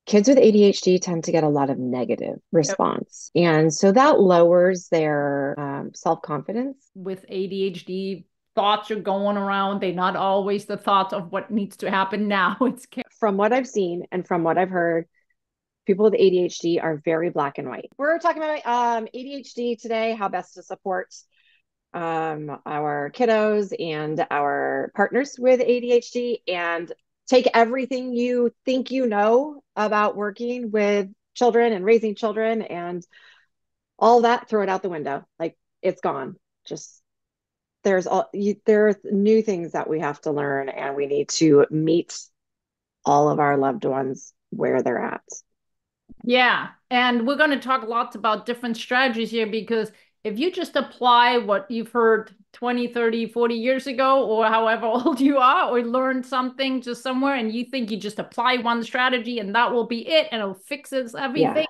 kids with ADHD tend to get a lot of negative Yep. response. And so that lowers their self-confidence. With ADHD, thoughts are going around. They're not always the thoughts of what needs to happen now. It's From what I've seen and from what I've heard, people with ADHD are very black and white. We're talking about ADHD today, how best to support our kiddos and our partners with ADHD, and take everything you think you know about working with children and raising children and all that, throw it out the window. Like, it's gone. Just there are new things that we have to learn, and we need to meet all of our loved ones where they're at. Yeah, and we're going to talk lots about different strategies here because if you just apply what you've heard 20, 30, 40 years ago, or however old you are, or learned something just somewhere, and you think you just apply one strategy and that will be it and it'll fix Yeah. everything,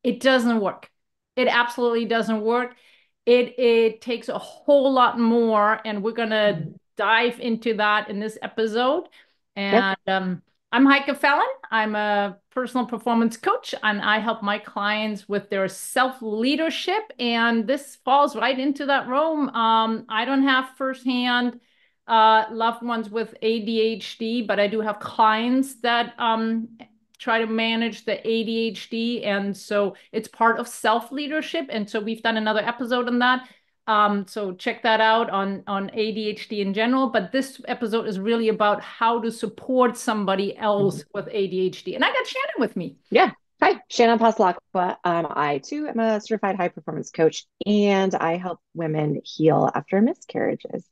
it doesn't work. It absolutely doesn't work. It takes a whole lot more, and we're going to dive into that in this episode. Yep. And I'm Heike Fallon. I'm a personal performance coach, and I help my clients with their self-leadership. And this falls right into that realm. I don't have firsthand loved ones with ADHD, but I do have clients that try to manage the ADHD. And so it's part of self-leadership. And so we've done another episode on that. So check that out on ADHD in general. But this episode is really about how to support somebody Mhm. else with ADHD. And I got Shannon with me. Yeah. Hi, Shannon Passalacqua. I too am a certified high performance coach, and I help women heal after miscarriages.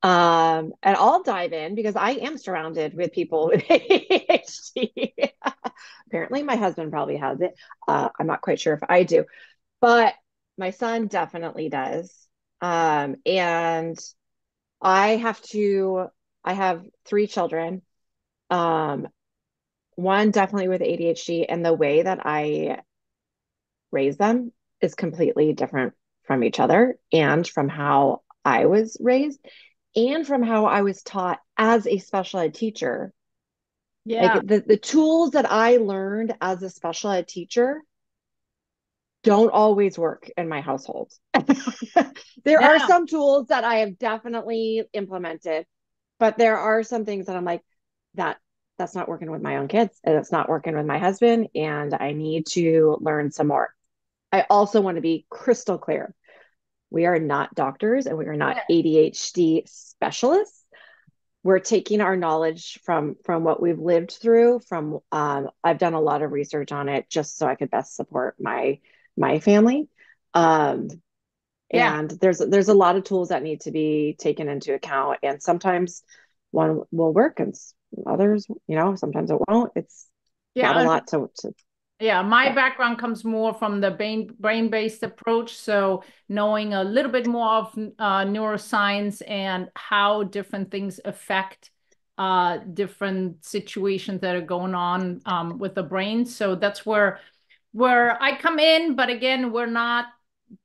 And I'll dive in because I am surrounded with people with ADHD. Apparently, my husband probably has it. I'm not quite sure if I do, but my son definitely does. And I have to, I have three children. Um, one definitely with ADHD, and the way that I raise them is completely different from each other and from how I was raised and from how I was taught as a special ed teacher. Like, Yeah. the tools that I learned as a special ed teacher don't always work in my household. There are Yeah. some tools that I have definitely implemented, but there are some things that I'm like, that that's not working with my own kids, and it's not working with my husband, and I need to learn some more. I also want to be crystal clear. We are not doctors and we are not ADHD specialists. We're taking our knowledge from what we've lived through. From I've done a lot of research on it just so I could best support my family. Um, Yeah. and there's a lot of tools that need to be taken into account, and sometimes one will work and others, sometimes it won't. It's got a Yeah. lot to Yeah, my yeah. background comes more from the brain-based approach. So knowing a little bit more of neuroscience and how different things affect different situations that are going on with the brain. So that's where I come in. But again, we're not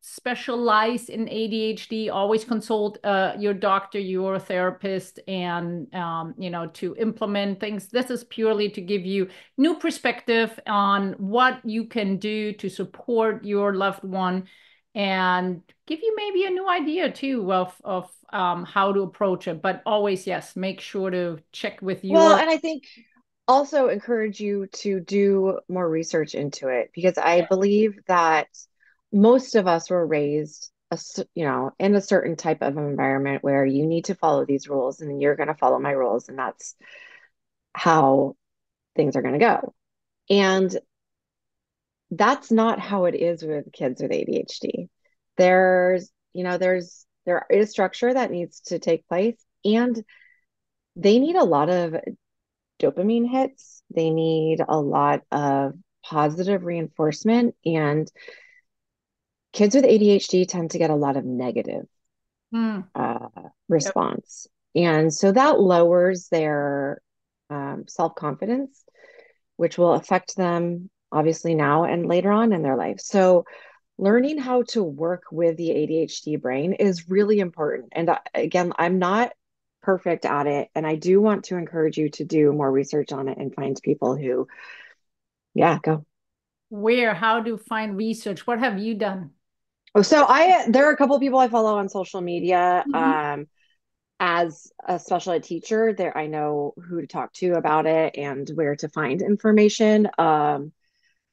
specialized in ADHD. Always consult your doctor, your therapist, and to implement things. This is purely to give you new perspective on what you can do to support your loved one and give you maybe a new idea too of how to approach it. But always, yes, make sure to check with Well, your and I think also encourage you to do more research into it, because I believe that most of us were raised in a certain type of environment where you need to follow these rules and you're going to follow my rules, and that's how things are going to go. And that's not how it is with kids with ADHD. There is structure that needs to take place, and they need a lot of dopamine hits. They need a lot of positive reinforcement, and kids with ADHD tend to get a lot of negative Hmm. uh, Yep. response. And so that lowers their self-confidence, which will affect them obviously now and later on in their life. So learning how to work with the ADHD brain is really important. And again, I'm not perfect at it. And I do want to encourage you to do more research on it and find people who Yeah, go. Where? How to find research? What have you done? Oh, so there are a couple of people I follow on social media. Mhm. As a special ed teacher, there I know who to talk to about it and where to find information.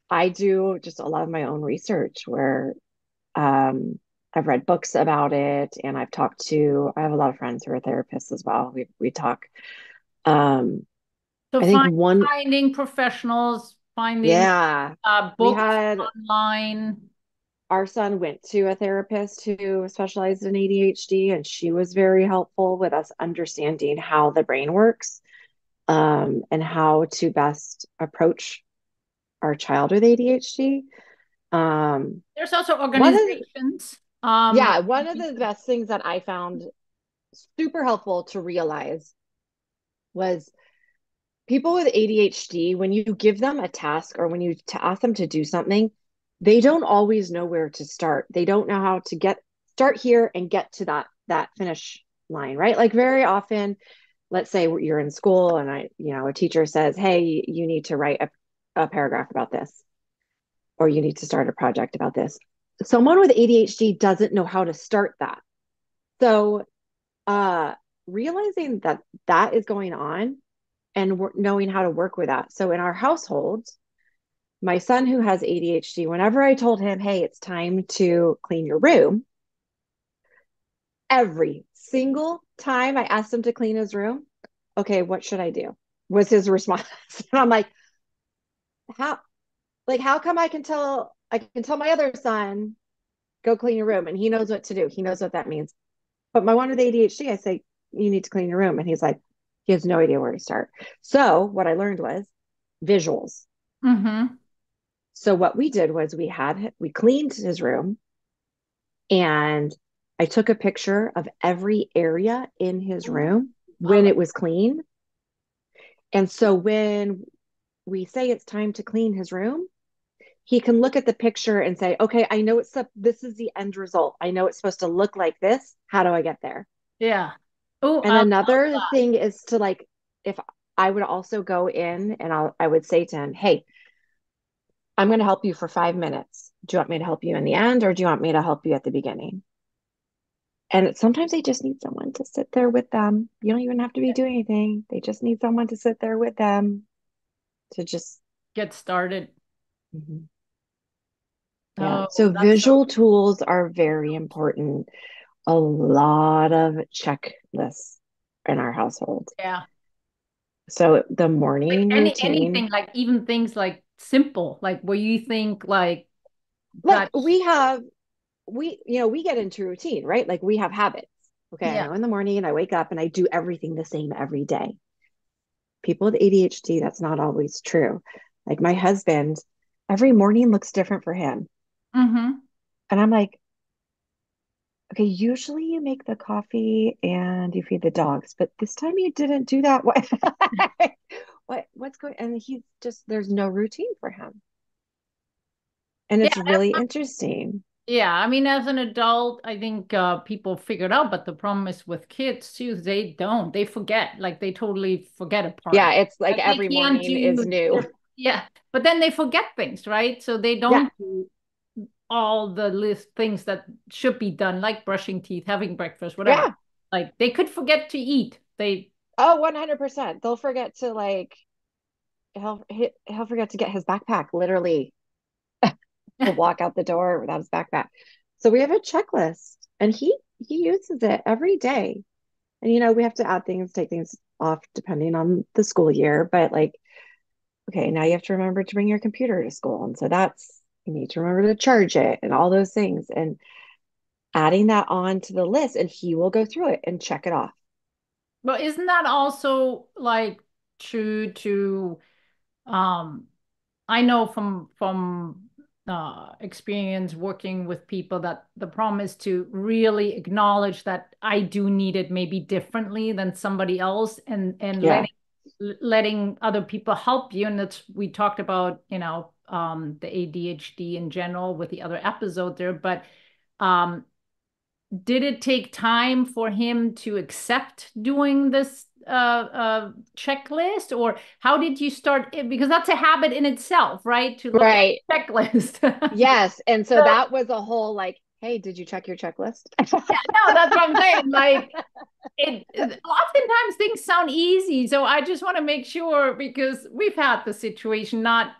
I do just a lot of my own research where um, I've read books about it and I have a lot of friends who are therapists as well. We talk. Um, So I think one, finding professionals, finding yeah, we books had online. our son went to a therapist who specialized in ADHD, and she was very helpful with us understanding how the brain works, and how to best approach our child with ADHD. Um, There's also one of organizations. yeah, one of the best things that I found super helpful to realize was people with ADHD, when you give them a task or when you ask them to do something, they don't always know where to start. They don't know how to start here and get to that finish line, right? Like very often, let's say you're in school and a teacher says, "Hey, you need to write a paragraph about this, or you need to start a project about this." Someone with ADHD doesn't know how to start that. So, uh, realizing that that is going on and knowing how to work with that. So in our household, my son who has ADHD, whenever I told him, "Hey, it's time to clean your room," every single time I asked him to clean his room, "Okay, what should I do?" was his response. And I'm how how come I can tell my other son, "Go clean your room," and he knows what to do. He knows what that means. But my one with ADHD, I say, "You need to clean your room." And he's like, he has no idea where to start. So what I learned was visuals. Mm-hmm. So what we did was we cleaned his room, and I took a picture of every area in his room Love when it. it was clean. And so when we say it's time to clean his room, he can look at the picture and say, "Okay, I know this is the end result. I know it's supposed to look like this. How do I get there?" Yeah. Oh, And I love another that. thing is to if I would also go in and I would say to him, "Hey, I'm going to help you for 5 minutes. Do you want me to help you in the end, or do you want me to help you at the beginning?" And sometimes they just need someone to sit there with them. You don't even have to be doing anything. They just need someone to sit there with them to just, Get started. mhm. Yeah. Oh, So that's so visual tools are very important. A lot of checklists in our household. yeah. So the Like morning routine, anything, like even things like simple, like where you think like like that. we get into routine, right? Like we have habits. Okay, I Yeah. know in the morning I wake up and I do everything the same every day. People with ADHD, that's not always true. Like my husband, every morning looks different for him. Mm-hmm. And I'm like, "Okay, usually you make the coffee and you feed the dogs, but this time you didn't do that." What what's going, and there's no routine for him. And Yeah. it's really interesting. Yeah. I mean, as an adult, I think people figured out, but the problem is with kids too, they don't. They forget. Like they totally forget a part. Yeah, it's like Like they every can't morning is do new. yeah. But then they forget things, right? So they Yeah. don't do all the list things that should be done, like brushing teeth, having breakfast, whatever. Yeah. Like they could forget to eat. They Oh, 100%. They'll forget to he'll forget to get his backpack. Literally, he'll walk out the door without his backpack. So we have a checklist, and he uses it every day. And we have to add things, take things off depending on the school year. But like, okay, now you have to remember to bring your computer to school. And so you need to remember to charge it and all those things. And adding that on to the list, and he will go through it and check it off. But isn't that also like true to um I know from experience working with people that the problem is to really acknowledge that I do need it maybe differently than somebody else and Yeah. letting other people help you. And that's we talked about, the ADHD in general with the other episode there, but um did it take time for him to accept doing this checklist, or how did you start it? Because that's a habit in itself, right? To look at Right. the checklist. Yes. And so So that was a whole like, hey, did you check your checklist? yeah, no, that's what I'm saying. Like oftentimes things sound easy. So I just want to make sure, because we've had the situation, not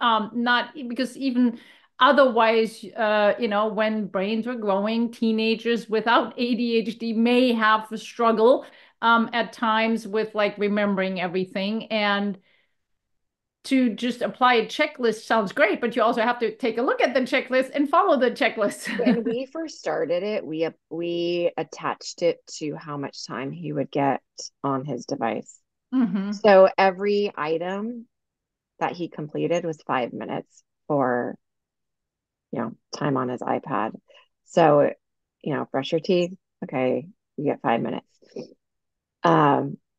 because even otherwise, when brains were growing, teenagers without ADHD may have a struggle at times with like remembering everything. And to just apply a checklist sounds great, but you also have to take a look at the checklist and follow the checklist. When we first started it, we attached it to how much time he would get on his device. Hmm. So every item that he completed was 5 minutes for, time on his iPad. So, brush your teeth. Okay, you get 5 minutes.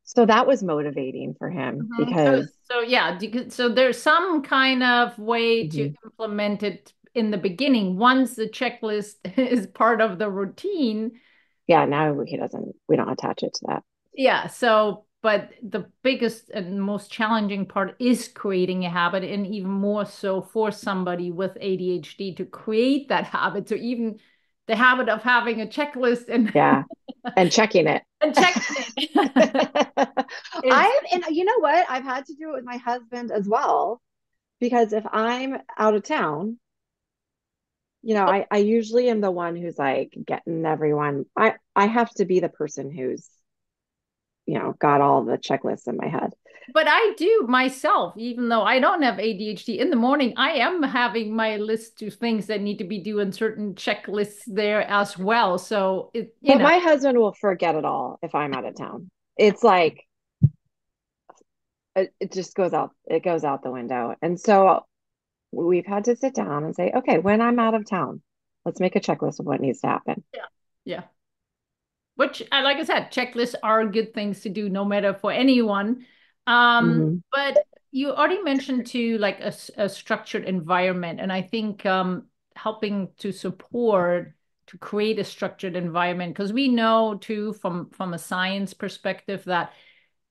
So that was motivating for him Mhm. because So yeah, so there's some kind of way to mhm, implement it in the beginning. Once the checklist is part of the routine, yeah, now we don't attach it to that. yeah. So, but the biggest and most challenging part is creating a habit, and even more so for somebody with ADHD to create that habit. So even the habit of having a checklist and Yeah, and checking it. and checking it is. And you know what? I've had to do it with my husband as well because if I'm out of town, I usually am the one who's like getting everyone. I have to be the person who's, got all the checklists in my head. But I do myself, even though I don't have ADHD in the morning, I am having my list of things that need to be doing certain checklists there as well. So But my husband will forget it all if I'm out of town. It's like it just goes out. It goes out the window. And so we've had to sit down and say, okay, when I'm out of town, let's make a checklist of what needs to happen. yeah, yeah. Which, like I said, checklists are good things to do, no matter for anyone. Hmm. But you already mentioned to like a structured environment, and I think helping to support to create a structured environment, because we know too from a science perspective that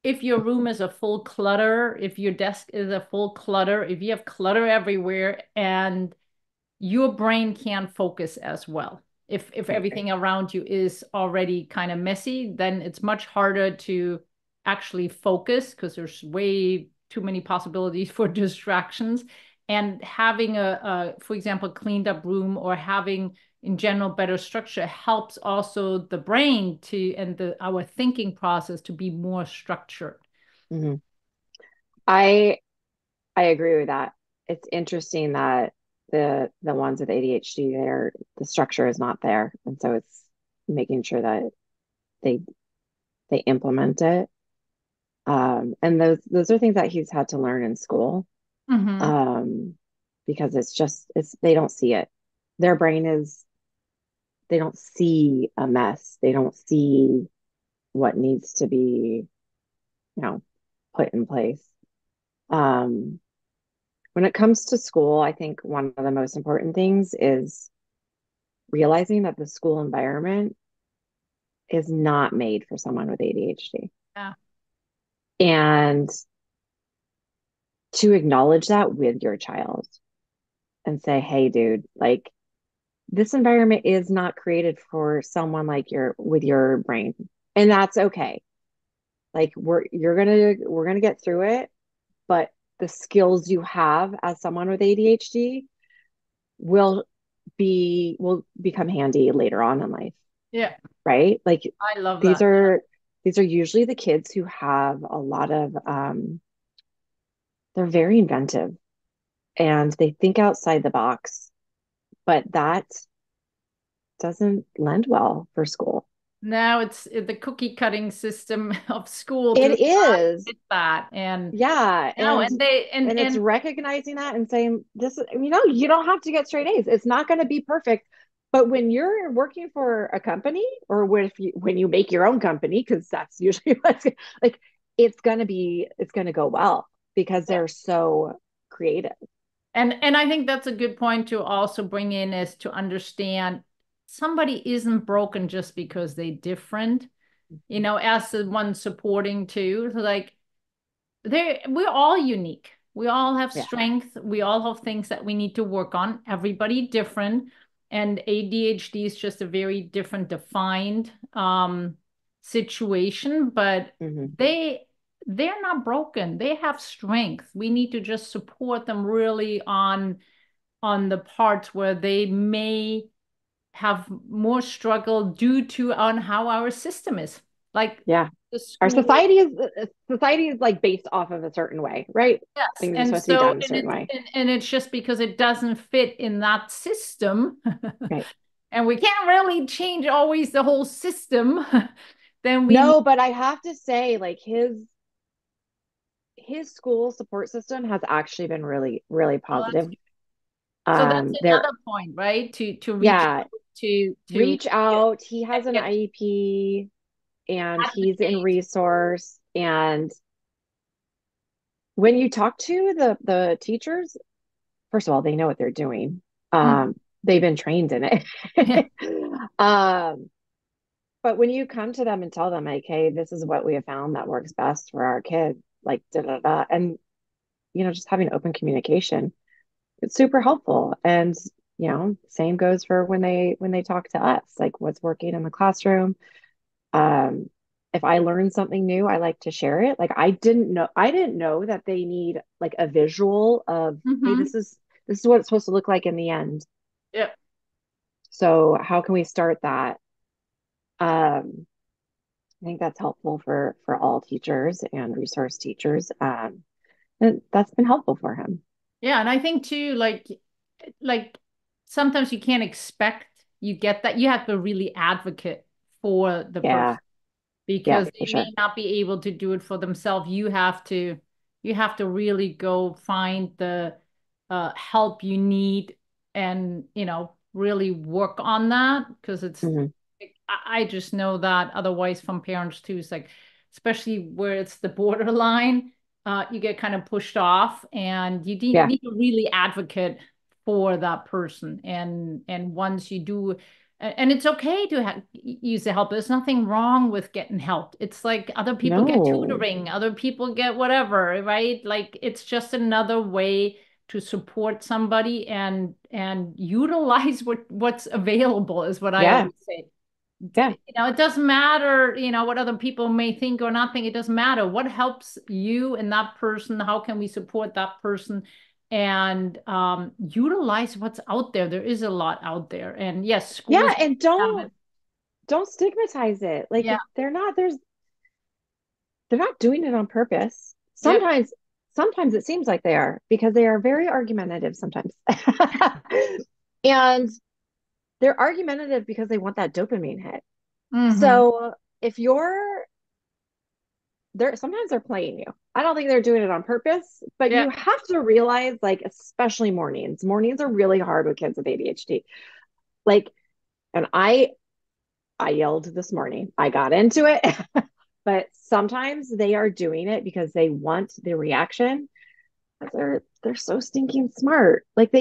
if your room is a full clutter, if your desk is a full clutter, if you have clutter everywhere, and your brain can't focus as well. If everything around you is already kind of messy, then it's much harder to actually focus because there's way too many possibilities for distractions. And having for example, cleaned up room or having in general better structure helps also the brain to and our thinking process to be more structured. Hmm. I I agree with that. It's interesting that the ones with ADHD, the structure is not there, and so it's making sure that they they implement it. And those are things that he's had to learn in school, Mm-hmm. um, because it's they don't see it. Their brain is they don't see a mess. They don't see what needs to be, you know, put in place. Um, when it comes to school, I think one of the most important things is realizing that the school environment is not made for someone with ADHD. Yeah. And to acknowledge that with your child and say, hey, dude, like this environment is not created for someone like with your brain. And that's okay. Like we're gonna get through it, but the skills you have as someone with ADHD will will become handy later on in life, Yeah. right? Like I love these that. are these are usually the kids who have a lot of they're very inventive and they think outside the box, but that doesn't lend well for school. Now it's the cookie cutting system of school It does not is. fit that. And Yeah, no, and they and it's recognizing that and saying this, you don't have to get straight A's. It's not going to be perfect. But when you're working for a company or when you make your own company, because that's usually what's like, it's going to go well because yeah. they're so creative. And I think that's a good point to also bring in is to understand somebody isn't broken just because they're different. as the one supporting too. Like we're all unique. We all have Yeah. strength. We all have things that we need to work on. Everybody different. And ADHD is just a very different defined situation, but Hmm. they they're not broken. They have strength. We need to just support them really on the parts where they may have more struggle due to on how our system is. Like Yeah. the Our school. society is like based off of a certain way, right? Yes. Things are And supposed to be so, done a and certain way. it's just because it doesn't fit in that system. Right. And we can't really change always the whole system. Then we need, No, but I have to say, like his school support system has actually been really, really oh, that's, positive. so that's There, another point, right? To reach yeah, out to reach out. He has an get IEP and he's in advocate. resource. And when you talk to the teachers, first of all, they know what they're doing. Mhm. They've been trained in it. um, but when you come to them and tell them, like, hey, this is what we have found that works best for our kids, like da da da, and just having open communication, it's super helpful. And same goes for when they talk to us, like what's working in the classroom. Um, if I learn something new, I like to share it. Like I didn't know that they need like a visual of, hey, Hmm. this is what it's supposed to look like in the end. Yep. So how can we start that? I think that's helpful for all teachers and resource teachers. And that's been helpful for him. Yeah, and I think too, like sometimes you can't expect you get that. You have to really advocate for the Yeah, person yeah, because for they may sure. not be able to do it for themselves. You have to really go find the help you need and really work on that because Hmm. I just know that otherwise from parents too, it's like especially where it's the borderline, you get kind of pushed off and you Yeah, need to really advocate for that person. And once you do, and it's okay to use the help. There's nothing wrong with getting help. It's like other people get no, tutoring, other people get whatever, right? Like it's just another way to support somebody and utilize what's available is what I yeah, always say. yeah, It doesn't matter, what other people may think or not think. It doesn't matter. What helps you and that person? How can we support that person? And utilize what's out there. There is a lot out there. And yes, yeah. schools And have it. don't stigmatize it. Like Yeah. they're not doing it on purpose. Yep. Sometimes it seems like they are because they are very argumentative sometimes. And they're argumentative because they want that dopamine hit. Mm-hmm. So if you're there, sometimes they're playing you. I don't think they're doing it on purpose, but Yeah. you have to realize, like, especially mornings. Mornings are really hard with kids with ADHD. Like, and I yelled this morning. I got into it, but sometimes they are doing it because they want the reaction. They're so stinking smart. Like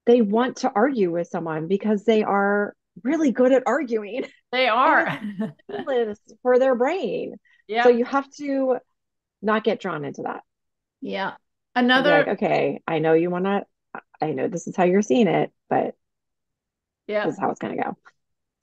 they want to argue with someone because they are really good at arguing They and are. it's stimulus for their brain. So Yep. you have to not get drawn into that Yeah. and be like, Another, okay, I know this is how you're seeing it, but this yeah. is how it's going to go.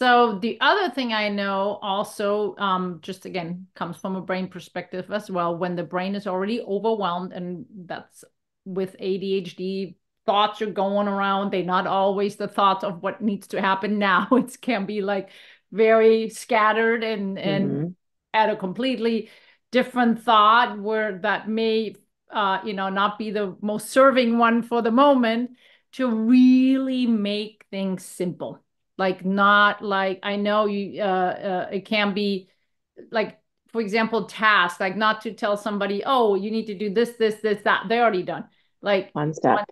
So the other thing I know also, just again, comes from a brain perspective as well. When the brain is already overwhelmed, and that's with ADHD, thoughts are going around. They're not always the thoughts of what needs to happen now. It can be like very scattered and Hmm. at a completely different thought where that may, not be the most serving one for the moment. To really make things simple, like not like I know you it can be like for example tasks, like not to tell somebody, oh, you need to do this that they're already done, like One one step,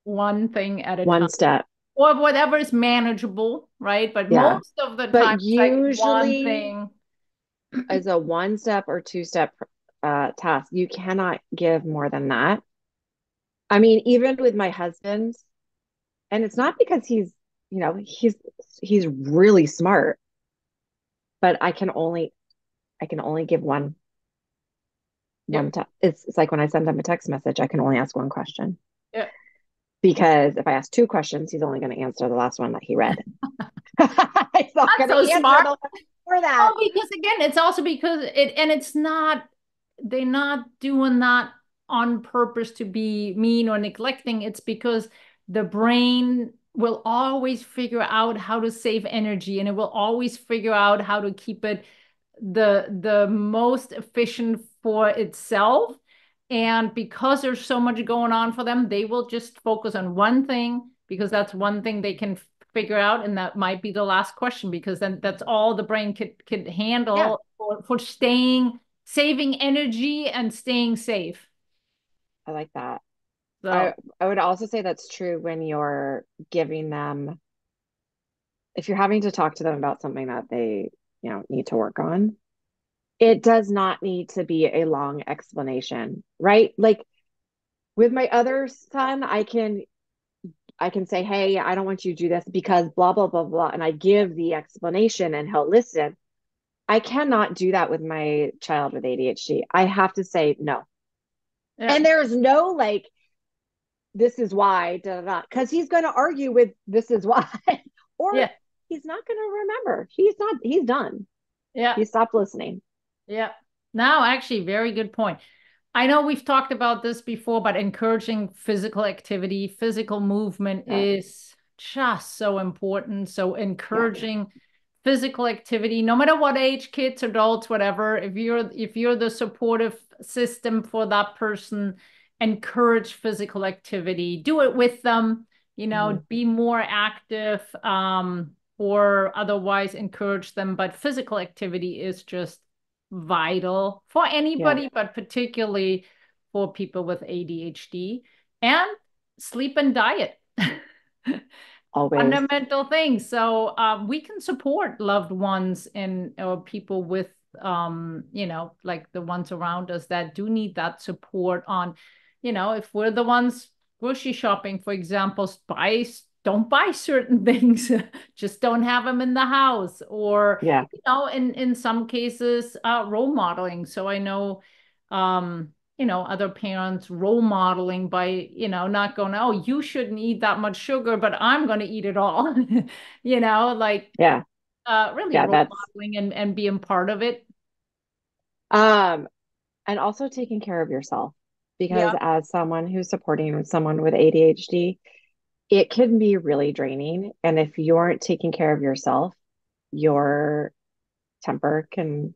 one thing at a one time step. or whatever is manageable, right? But Yeah. most of the But time it's like one usually, thing. as a one step or two step task, you cannot give more than that. I mean, even with my husband, and it's not because he's really smart. but I can only give Yep. it's like when I send him a text message, I can only ask one question Yep. because if I ask two questions, he's only going to answer the last one that he read. He's not Not going so to answer smart. the one for that. Well, because again, it's also because it's not, they're not doing that on purpose to be mean or neglecting. It's because the brain will always figure out how to save energy, and it will always figure out how to keep it the most efficient for itself. And because there's so much going on for them, they will just focus on one thing because that's one thing they can figure out, and that might be the last question because then that's all the brain could Yeah, handle for staying, saving energy and staying safe. I like that. I So I would also say that's true when you're giving them if you're having to talk to them about something that they, need to work on. It does not need to be a long explanation, right? Like with my other son, I can say, "Hey, I don't want you to do this because blah blah blah blah," and I give the explanation and he'll listen. I cannot do that with my child with ADHD. I have to say no. yeah, And there's no like this is why, da, da, da, because he's going to argue with this is why, or yeah, he's not going to remember. He's done. yeah, He stopped listening. yeah. Now, actually, very good point. I know we've talked about this before, but encouraging physical activity, physical movement Yeah, is just so important. So yeah, encouraging physical activity, no matter what age, kids, adults, whatever, if you're the supportive system for that person, encourage physical activity, do it with them, mhm, be more active, or otherwise encourage them. But physical activity is just vital for yeah, anybody, but particularly for people with ADHD. And sleep and diet. always. Fundamental things. So we can support loved ones and or people with like the ones around us that do need that support on, if we're the ones grocery shopping, for example, don't buy certain things, just don't have them in the house, or Yeah, in some cases, role modeling. So I know, other parents role modeling by, not going, oh, you shouldn't eat that much sugar, but I'm going to eat it all, like yeah, really yeah. role That's modeling and being part of it. um, and also taking care of yourself because Yeah, as someone who's supporting someone with ADHD, it can be really draining. And if you aren't taking care of yourself, your temper can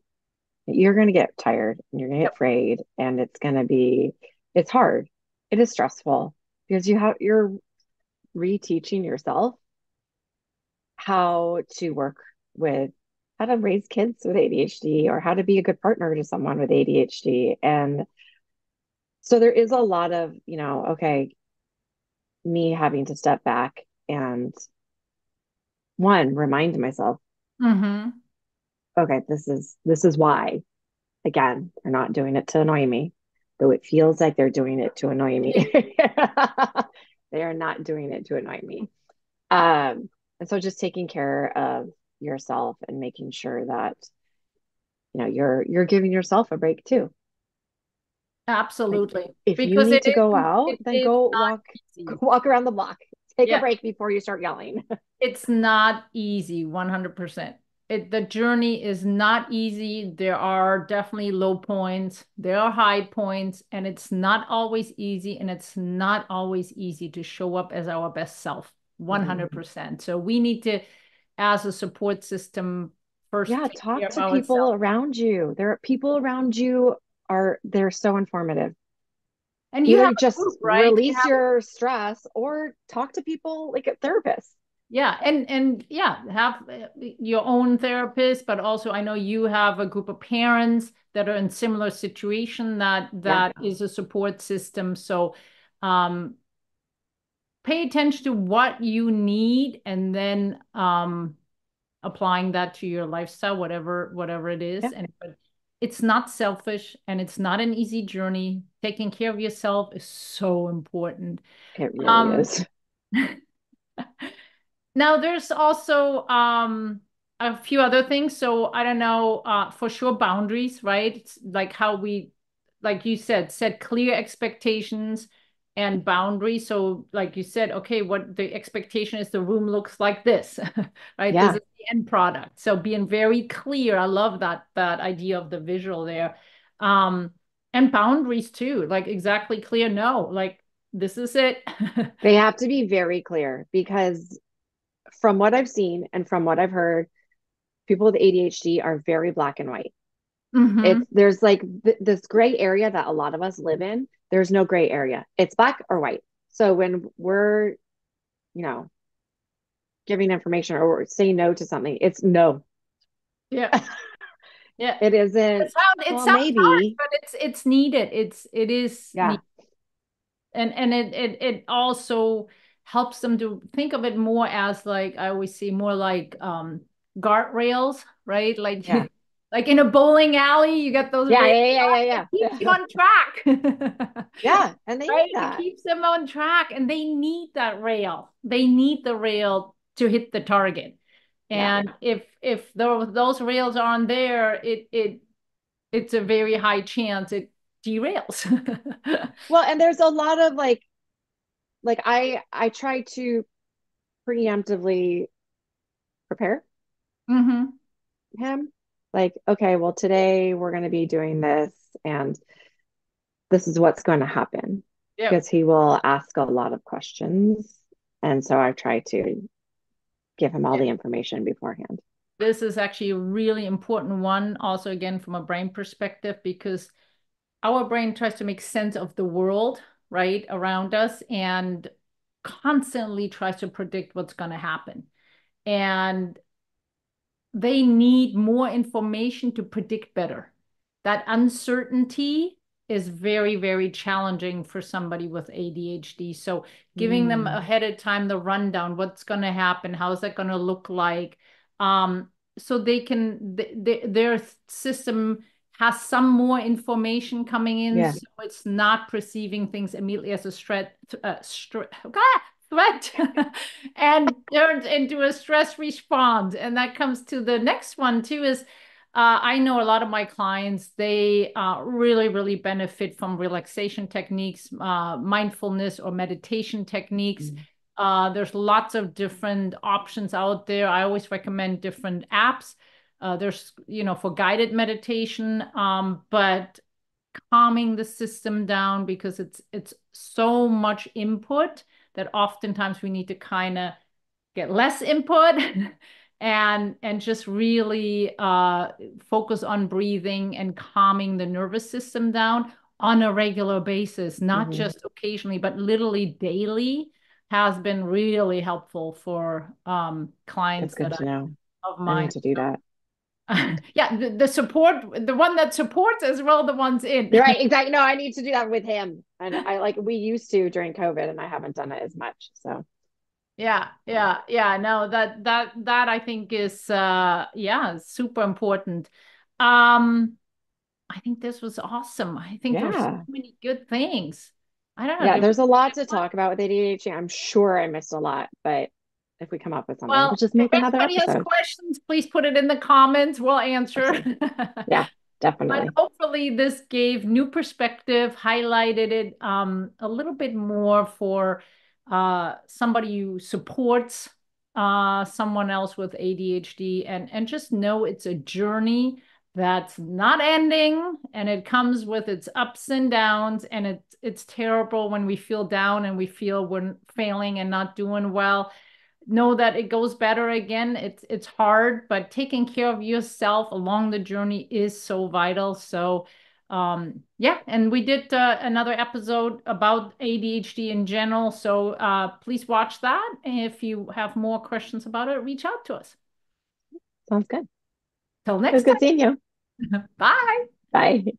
you're going to get tired and you're going to get yep, frayed and it's hard. It is stressful because you're reteaching yourself how to work with how to raise kids with ADHD or how to be a good partner to someone with ADHD. And so there is a lot of, okay, me having to step back and one, remind myself, mm-hmm. okay, this is why. Again, they're not doing it to annoy me, though it feels like they're doing it to annoy me. They are not doing it to annoy me. And so just taking care of yourself and making sure that you're giving yourself a break too. Like Absolutely, if you because need to go out, it then is go not walk easy. walk around the block. Take a Yeah, break before you start yelling. it's not easy, 100%. The journey is not easy. There are definitely low points, there are high points, and it's not always easy. And it's not always easy to show up as our best self, Mhm. 100%. So we need to, as a support system, first Yeah, take talk care of to people ourselves. around you. There are people around you they're so informative. And you have Either a group, just right? You release have your stress or talk to people like a therapist. Yeah, and yeah, have your own therapist, but also I know you have a group of parents that are in similar situation that Yeah, that is a support system. So um pay attention to what you need and then applying that to your lifestyle, whatever it yeah, is. And but it's not selfish and it's not an easy journey. Taking care of yourself is so important. it really Um is. Now there's also a few other things. So I don't know, for sure boundaries, right? It's like how we, like you said, set clear expectations and boundaries. So like you said, okay, what the expectation is the room looks like this, right? This Yeah, is the end product. So being very clear. I love that idea of the visual there. Um, and boundaries too, like exactly clear, no, like this is it. they have to be very clear because from what I've seen and from what I've heard, people with ADHD are very black and white. Hmm. There's like this gray area that a lot of us live in. There's no gray area. It's black or white. So when we're, you know, giving information or saying no to something, it's no. Yeah. Yeah. It isn't, It well, sounds harsh, maybe. but it's needed. It is Yeah. needed. And it also helps them to think of it more as, like I always see, more like guardrails, right? Like Yeah. like in a bowling alley, you got those Yeah. rails. Yeah. Yeah. It Yeah. keeps you Yeah. on track. Yeah. And they need Right? It that. keeps them on track, and they need that rail. They need the rail to hit the target. Yeah. And if those rails aren't there, it's a very high chance it derails. Well, and there's a lot of like I try to preemptively prepare Hmm. him. Like, okay, well, today we're going to be doing this, and this is what's going to happen Yep. because he will ask a lot of questions. And so I try to give him all the information beforehand. This is actually a really important one, also, again, from a brain perspective, because our brain tries to make sense of the world, right, around us, and constantly tries to predict what's going to happen. And they need more information to predict better. That uncertainty is very, very challenging for somebody with ADHD. So giving them Mm, ahead of time the rundown, what's going to happen, how's that going to look like, um, so they can their system has some more information coming in, yeah. so it's not perceiving things immediately as a threat and turns into a stress response. And that comes to the next one too, is I know a lot of my clients, they really, really benefit from relaxation techniques, mindfulness or meditation techniques. Mm, There's lots of different options out there. I always recommend different apps. There's, for guided meditation, but calming the system down, because it's so much input that oftentimes we need to kind of get less input and just really focus on breathing and calming the nervous system down on a regular basis, not mhm. just occasionally, but literally daily, has been really helpful for That's clients good that to know. of I mine. need to do that. Yeah, the support, the one that supports as well, the ones in. You're right, exactly. No, I need to do that with him. And I like we used to during COVID, and I haven't done it as much. So Yeah, yeah, yeah. No, that I think is yeah, super important. Um, I think this was awesome. I think there were so yeah. many good things. I don't know. Yeah, Did we there's a lot miss to one? talk about with ADHD. I'm sure I missed a lot, but if we come up with something, we'll Well, just if make another anybody has episode. questions, please put it in the comments. We'll answer. Absolutely. Yeah, But definitely. hopefully this gave new perspective, highlighted it a little bit more for somebody who supports someone else with ADHD, and just know it's a journey that's not ending, and it comes with its ups and downs, and it's terrible when we feel down and we feel we're failing and not doing well. Know that it goes better again. It's hard, but taking care of yourself along the journey is so vital. So yeah, and we did another episode about ADHD in general. So please watch that. If you have more questions about it, reach out to us. Sounds good. Till It was next good seeing you. time. Bye. Bye.